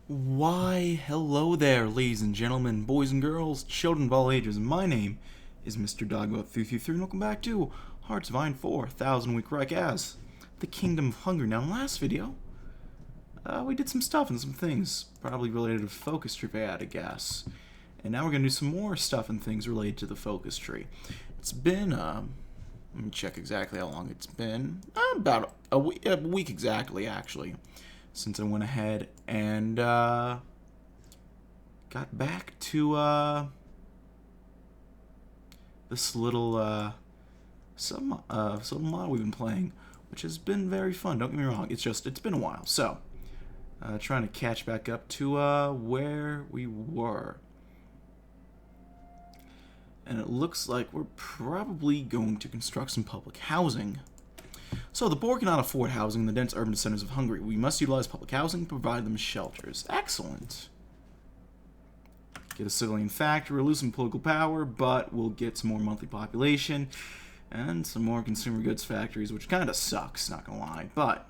Why, hello there, ladies and gentlemen, boys and girls, children of all ages. My name is Mr. Doggo333, and welcome back to Hearts of Iron 4, 1000 Week Reich as the Kingdom of Hungary. Now, in the last video, we did some stuff and some things, probably related to focus tree, I had to guess. And now we're going to do some more stuff and things related to the focus tree. It's been, let me check exactly how long it's been. About a week exactly, actually, since I went ahead and got back to this little some mod we've been playing, which has been very fun. Don't get me wrong. It's been a while. So trying to catch back up to where we were. And it looks like we're probably going to construct some public housing. So, the poor cannot afford housing in the dense urban centers of Hungary. We must utilize public housing to provide them shelters. Excellent. Get a civilian factory, lose some political power, but we'll get some more monthly population and some more consumer goods factories, which kind of sucks, not gonna lie. But,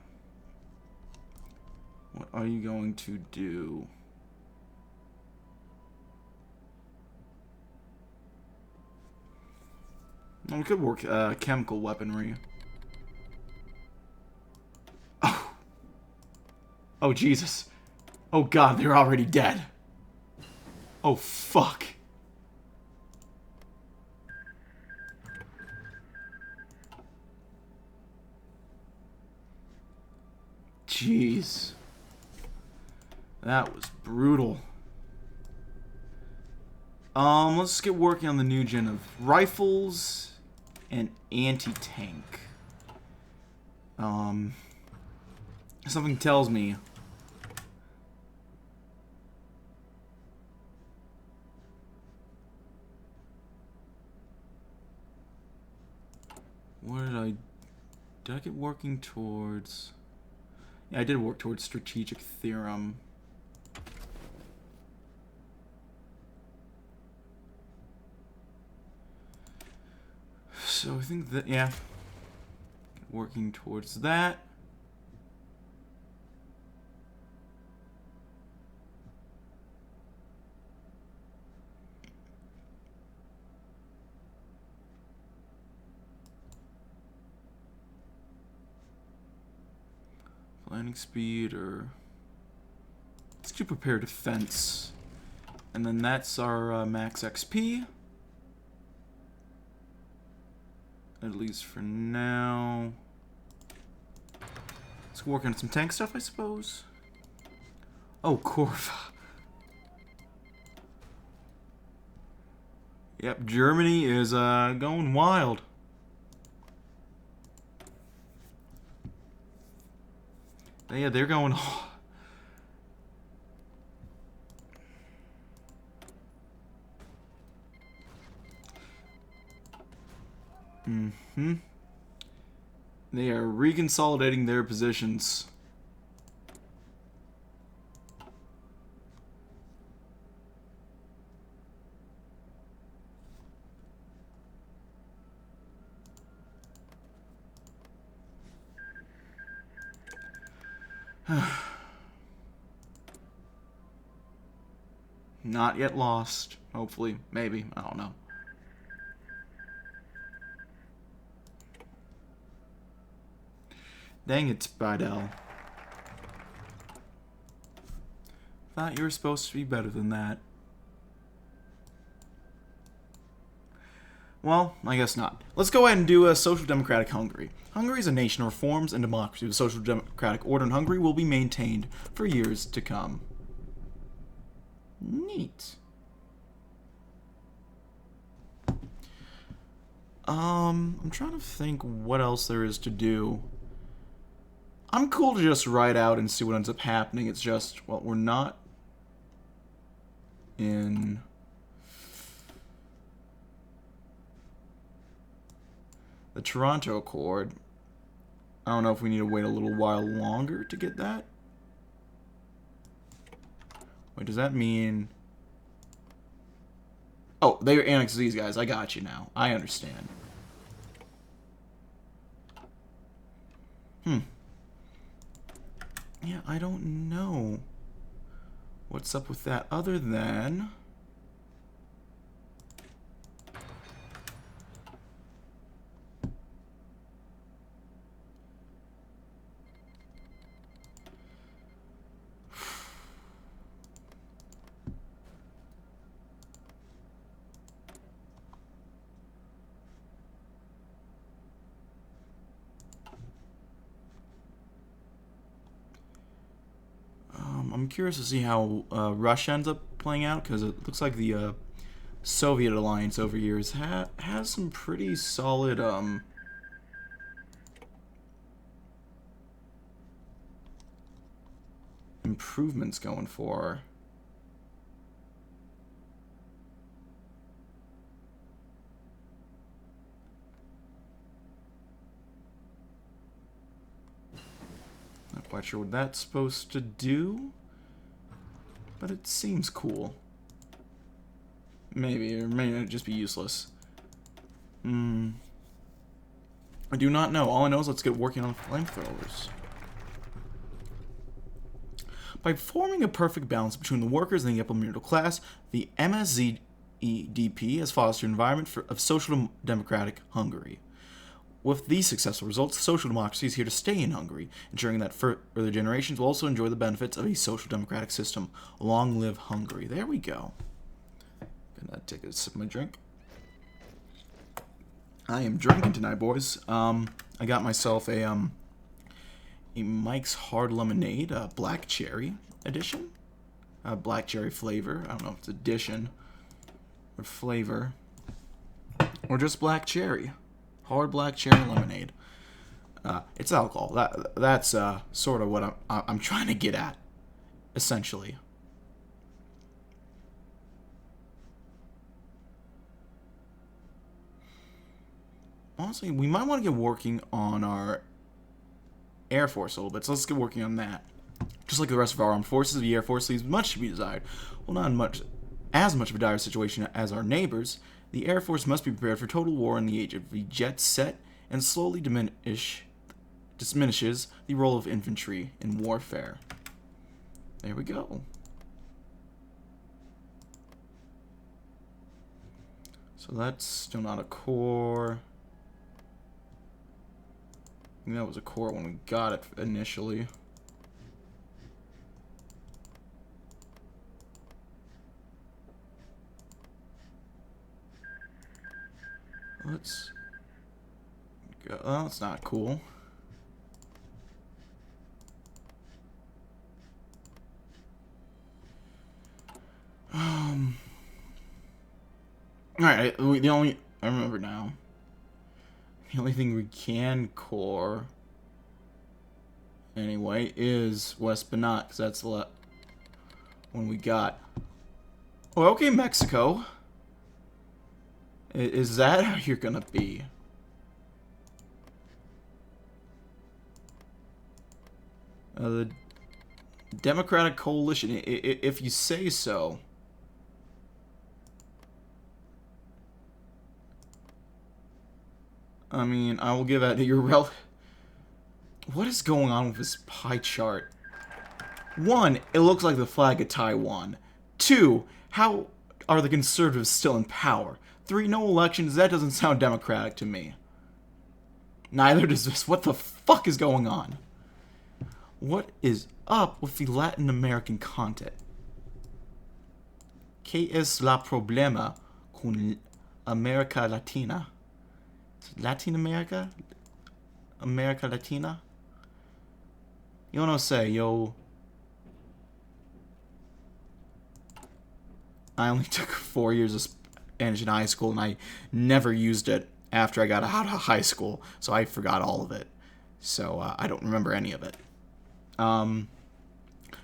what are you going to do? Well, we could work chemical weaponry. Oh, Jesus. Oh, God, they're already dead. Oh, fuck. Jeez. That was brutal. Let's get working on the new gen of rifles and anti-tank. Something tells me did I get working towards? Yeah, I did work towards strategic theorem. So I think that, yeah, working towards that. Planning speed, or let's do prepare defense, and then that's our max XP, at least for now. Let's work on some tank stuff, I suppose. Oh, Corva. Yep, Germany is going wild. Yeah, they're going. They are reconsolidating their positions. Not yet lost. Hopefully. Maybe. I don't know. Dang it, Spidel. Thought you were supposed to be better than that. Well, I guess not. Let's go ahead and do a social democratic Hungary. Hungary is a nation of reforms and democracy. The social democratic order in Hungary will be maintained for years to come. Neat. I'm trying to think what else there is to do. I'm cool to just write out and see what ends up happening. It's just, well, we're not in the Toronto Accord. I don't know if we need to wait a little while longer to get that. Wait, does that mean... Oh, they annexed these guys. I got you now. I understand. Yeah, I don't know What's up with that other than... I'm curious to see how Russia ends up playing out, because it looks like the Soviet alliance over here has some pretty solid improvements going for her. Not quite sure what that's supposed to do, but it seems cool. Maybe, or may not just be useless. I do not know. All I know is let's get working on flamethrowers. By forming a perfect balance between the workers and the upper middle class, the MSZEDP has fostered an environment of social democratic Hungary. With these successful results, social democracy is here to stay in Hungary, ensuring that further generations will also enjoy the benefits of a social democratic system. Long live Hungary. There we go. Gonna take a sip of my drink. I am drinking tonight, boys. I got myself a Mike's Hard Lemonade, black cherry edition. Black cherry flavor. I don't know if it's edition or flavor. Or just black cherry. Hard black cherry lemonade. It's alcohol. That's sort of what I'm trying to get at, essentially. Honestly, we might want to get working on our Air Force a little bit, so let's get working on that. Just like the rest of our armed forces, the Air Force leaves much to be desired. Well, not as much of a dire situation as our neighbors. The Air Force must be prepared for total war in the age of the jet set and slowly diminishes the role of infantry in warfare. There we go. So that's still not a core. I think that was a core when we got it initially. Let's go. Oh, that's not cool. Alright, I remember now. The only thing we can core, anyway, is West Banat, because that's the one we got. Oh, okay, Mexico. Is that how you're gonna be? The Democratic Coalition, if you say so. I mean, I will give that to your What is going on with this pie chart? 1, it looks like the flag of Taiwan. 2, how are the conservatives still in power? 3, no elections. That doesn't sound democratic to me. Neither does this. What the fuck is going on? What is up with the Latin American content? ¿Qué es la problema con América Latina? Latin America? America Latina? Yo no sé, yo. I only took 4 years of Spanish in high school, and I never used it after I got out of high school, so I forgot all of it. So I don't remember any of it.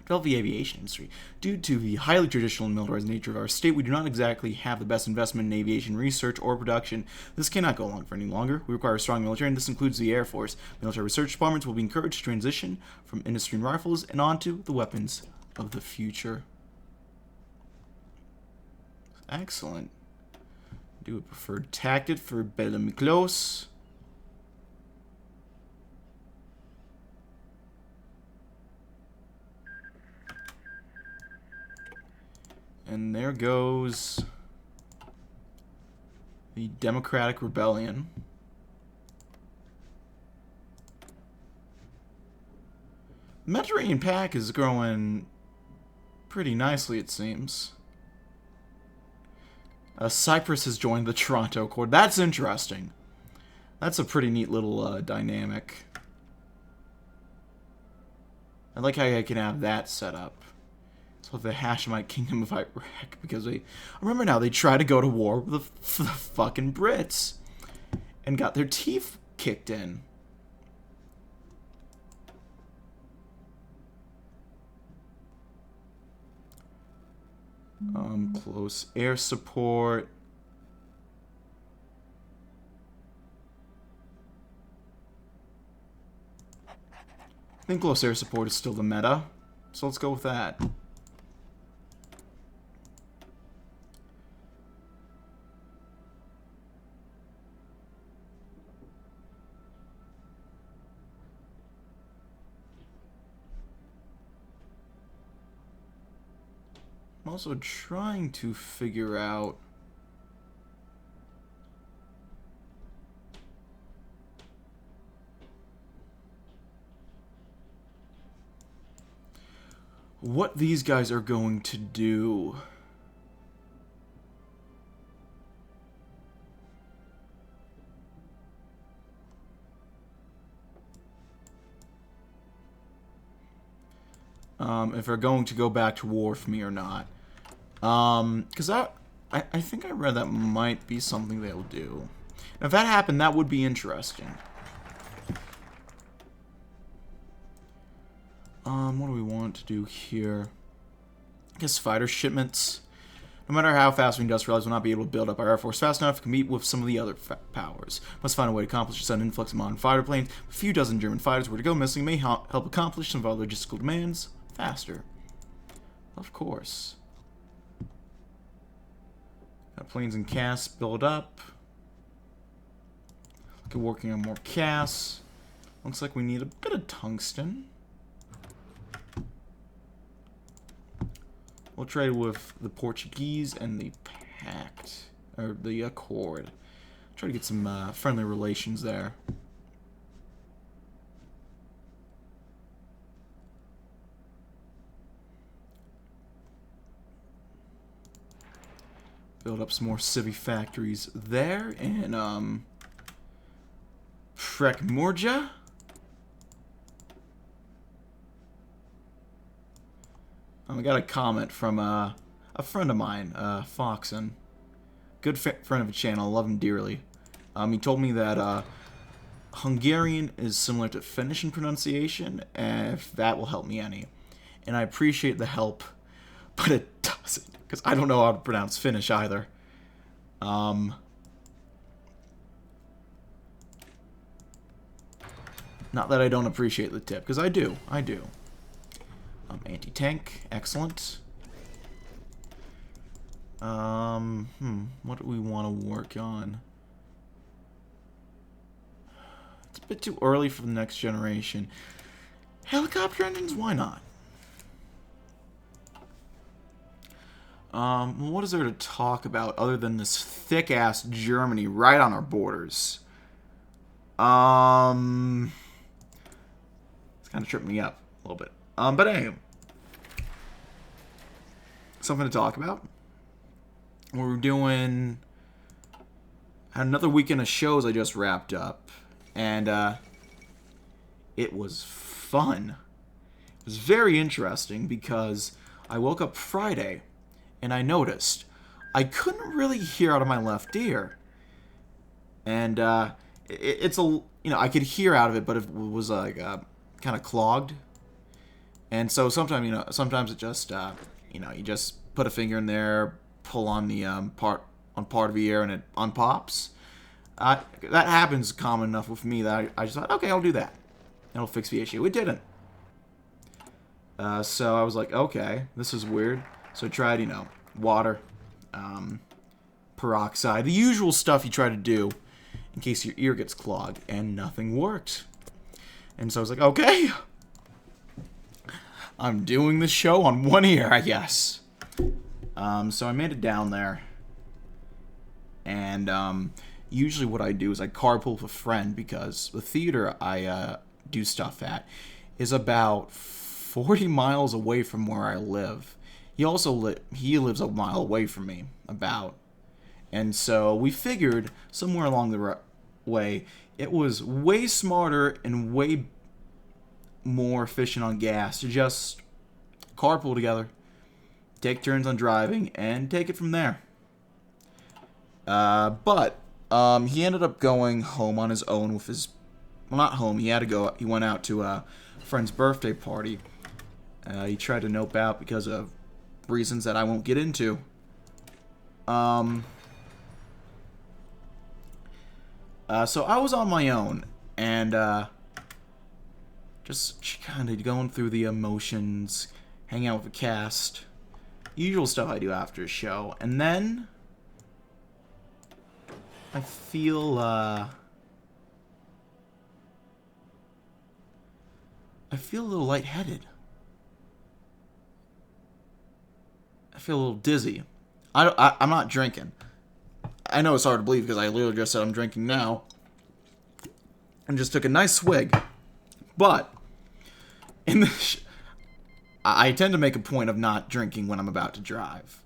Develop the aviation industry. Due to the highly traditional and militarized nature of our state, we do not exactly have the best investment in aviation research or production. This cannot go on for any longer. We require a strong military, and this includes the Air Force. Military research departments will be encouraged to transition from industry and rifles and onto the weapons of the future. Excellent. Do a preferred tactic for Belemiklos. And there goes the Democratic Rebellion. The Mediterranean Pack is growing pretty nicely, it seems. Cyprus has joined the Toronto Accord. That's interesting. That's a pretty neat little dynamic. I like how I can have that set up. So the Hashemite Kingdom of Iraq, because I remember now, they tried to go to war with the fucking Brits and got their teeth kicked in. Close air support. I think close air support is still the meta, so let's go with that. I'm also trying to figure out what these guys are going to do. If they're going to go back to war with me or not. Because I think I read that might be something they'll do. Now, if that happened, that would be interesting. What do we want to do here? I guess fighter shipments. No matter how fast we industrialize, we'll not be able to build up our air force fast enough to compete with some of the other powers. Must find a way to accomplish a sudden influx of modern fighter planes. A few dozen German fighters were to go missing. May help accomplish some of our logistical demands faster. Of course. Got planes and casts build up. Look at working on more casts. Looks like we need a bit of tungsten. We'll trade with the Portuguese and the Pact, or the Accord. Try to get some friendly relations there. Build up some more civvy factories there, and Prekmurja. I got a comment from a friend of mine, Foxen. Good friend of the channel, love him dearly. He told me that Hungarian is similar to Finnish in pronunciation, and if that will help me any. And I appreciate the help, but it doesn't, because I don't know how to pronounce Finnish either. Not that I don't appreciate the tip, because I do. Anti-tank, excellent. What do we want to work on? It's a bit too early for the next generation. Helicopter engines, why not? What is there to talk about other than this thick-ass Germany right on our borders? It's kind of tripping me up a little bit. But anyway, something to talk about. We're doing another weekend of shows I just wrapped up, and it was fun. It was very interesting because I woke up Friday and I noticed I couldn't really hear out of my left ear, and it's a I could hear out of it, but it was like kind of clogged. And so sometimes it just, you just put a finger in there, pull on the part of the ear, and it unpops. That happens common enough with me that I just thought, okay, I'll do that. It'll fix the issue. It didn't. So I was like, okay, this is weird. So I tried, water, peroxide, the usual stuff you try to do in case your ear gets clogged, and nothing worked. And so I was like, okay, I'm doing the show on one ear, I guess. So I made it down there, and usually what I do is I carpool with a friend because the theater I do stuff at is about 40 miles away from where I live. He lives a mile away from me, about. And so we figured somewhere along the way it was way smarter and way more efficient on gas to just carpool together, take turns on driving, and take it from there. But he ended up going home on his own with his... Well, not home. He had to go... He went out to a friend's birthday party. He tried to nope out because of reasons that I won't get into. So I was on my own, and just kind of going through the emotions, hanging out with the cast, usual stuff I do after a show, and then I feel a little lightheaded. I feel a little dizzy. I'm not drinking. I know it's hard to believe because I literally just said I'm drinking now. And just took a nice swig. But in the I tend to make a point of not drinking when I'm about to drive.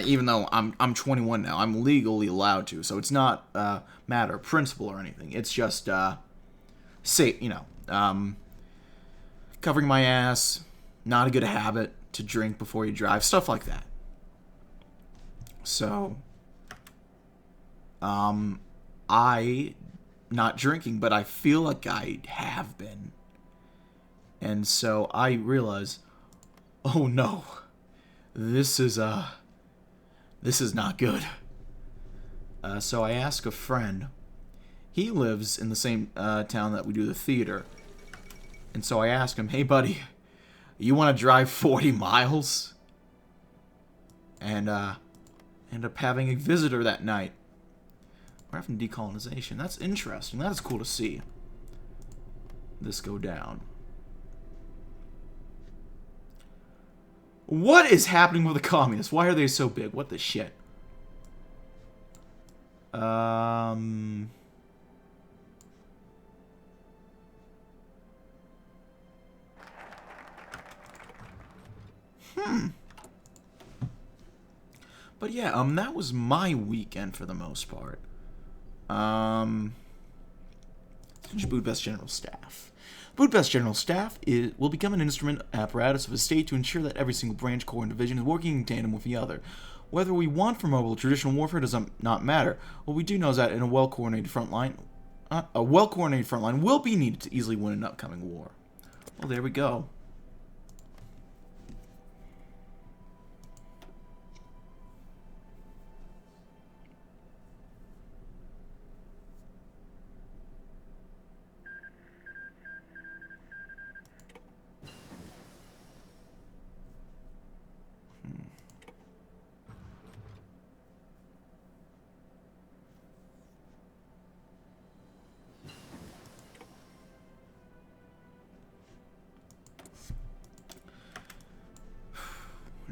Even though I'm 21 now, I'm legally allowed to, so it's not a matter of principle or anything. It's just safe, covering my ass, not a good habit to drink before you drive, stuff like that. So I not drinking, but I feel like I have been. And so I realize, oh no, this is not good. So I ask a friend. He lives in the same town that we do the theater. And so I ask him, hey buddy, you want to drive 40 miles? And end up having a visitor that night. We're having decolonization. That's interesting. That's cool to see this go down. What is happening with the communists? Why are they so big? What the shit? But yeah, that was my weekend for the most part. Budapest General Staff. Budapest General Staff will become an instrument apparatus of a state to ensure that every single branch, corps, and division is working in tandem with the other. Whether we want for mobile traditional warfare does not matter. What we do know is that in a well-coordinated front line, will be needed to easily win an upcoming war. Well, there we go.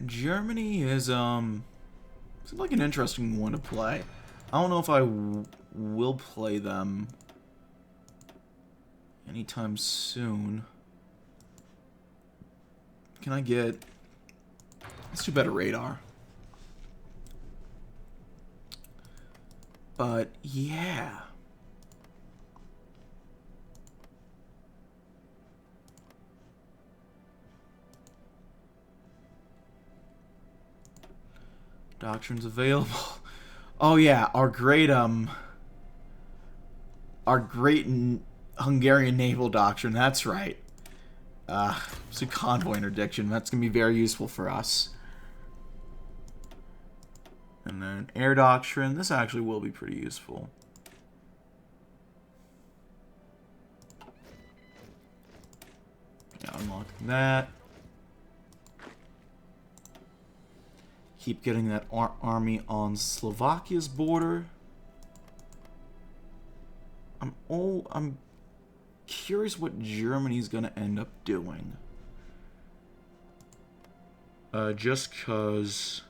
Germany is seems like an interesting one to play. I don't know if I will play them anytime soon. Can I get... Let's do better radar. But yeah. Doctrines available. Oh yeah, our great Hungarian naval doctrine. That's right. It's a convoy interdiction. That's gonna be very useful for us. And then air doctrine. This actually will be pretty useful. Yeah, unlock that. Keep getting that army on Slovakia's border. I'm curious what Germany's gonna end up doing. Just because...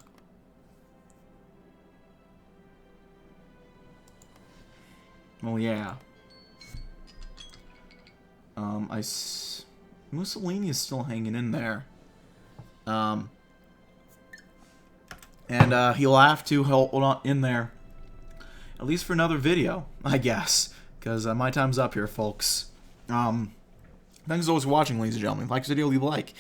Well, yeah. Mussolini is still hanging in there. And he'll have to hold on in there. At least for another video, I guess. Because my time's up here, folks. Thanks as always for watching, ladies and gentlemen. If you like this video, leave a like.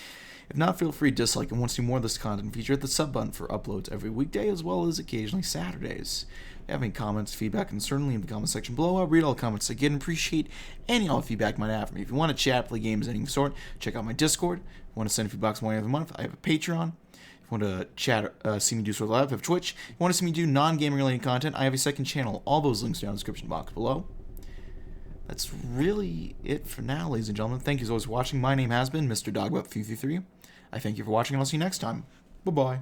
If not, feel free to dislike and want to see more of this content. Feature hit the sub button for uploads every weekday, as well as occasionally Saturdays. If you have any comments, feedback, and certainly in the comment section below, I'll read all the comments I get and appreciate any all feedback you might have for me. If you want to chat, play games, any sort, check out my Discord. If you want to send a few bucks every month, I have a Patreon. If you want to chat, see me do sort of live, I have Twitch. If you want to see me do non-gaming related content, I have a second channel. All those links are down in the description box below. That's really it for now, ladies and gentlemen. Thank you as always for watching. My name has been Mr. DB333. I thank you for watching, and I'll see you next time. Bye-bye.